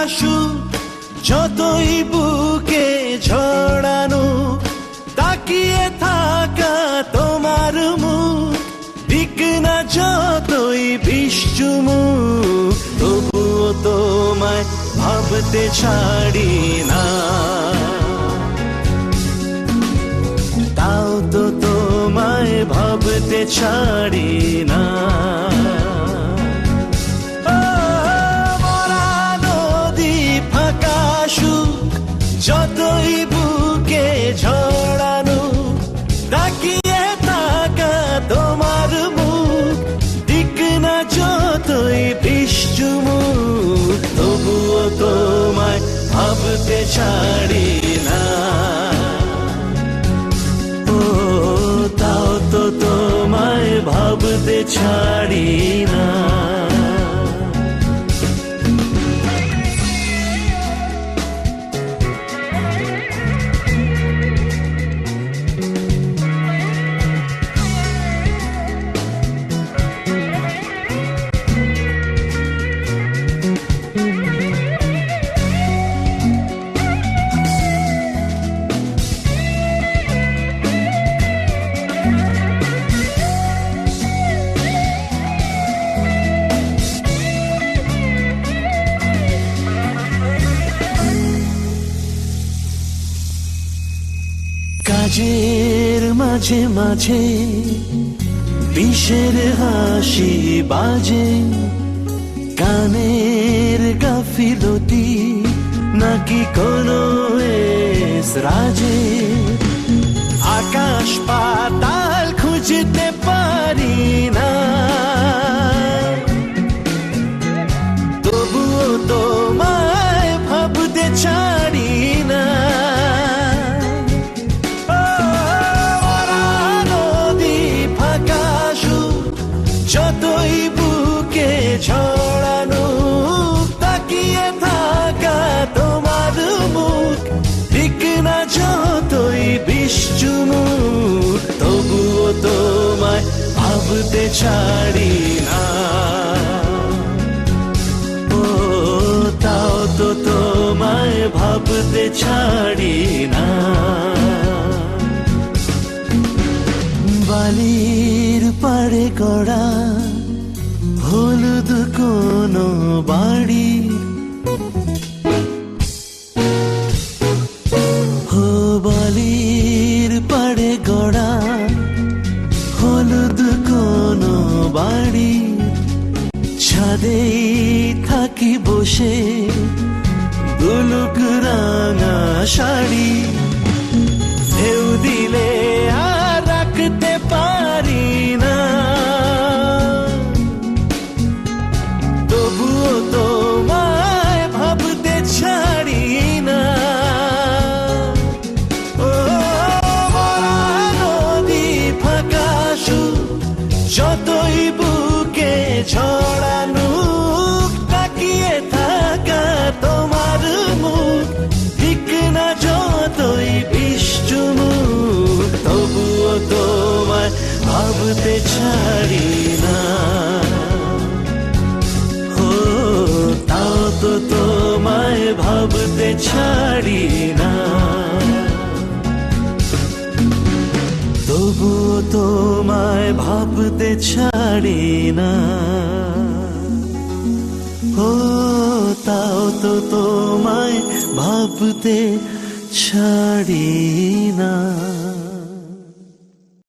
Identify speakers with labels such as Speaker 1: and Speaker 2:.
Speaker 1: আসুক যতই বুকে ঝড়ানো, তাকিয়ে থাকা তোমার মুখ, দিক না যতই বিশ্বমুখ, তবুও তোমায় ভাবতে ছাড়ি না। তাও তো তোমায় ভাবতে ছাড়ি না। যতই বুকে ঝড়ানো, তাকিয়ে থাকা তোমার মুখ, দিক না যতই বিশ্বমুখ, তবুও তোমায় ভাবতে ছাড়ি না। ও তাও তো তোমায় ভাবতে ছাড়ি না। কাজের মাঝে মাঝে বিষের হাসি বাজে, কানের গাফিলতি নাকি কোনো রাজে, আকাশ পাতাল খুঁজতে পারি না, তবুও তোমায় ভাবতে ছাড়ি না। যতই বুকে ঝড়ানো, তাকিয়ে থাকা তোমার মুখ, দিক না যতই বিশ্বমুখ, তবুও তোমায় ভাবতে ছাড়ি না। ও তাও তো তোমায় ভাবতে ছাড়ি না। বালির পাড়ে গড়া হলুদ কোনো বাড়ি, ও বালির পাড়ে গড়া হলুদ কোনো বাড়ি, ছাদেই থাকি বসে দুলুক রাঙা শাড়ি, ঢেউ দিলে আর রাখতে পারি না, তবুও তোমায় ভাবতে ছাড়ি না। ও নদী ফাঁকা সুর, যতই বুকে ঝড়ানো, তাকিয়ে থাকা তোমার মুখ, দিক না যতই বিশ্বমুখ, তবুও তোমায় ভাবতে ছাড়ি না। ও তাও তো তোমায় ভাবতে ছাড়ি না, তবুও তোমায় ভাবতে ছাড়ি না। ও তাও তো তোমায় ভাবতে ছাড়ি না।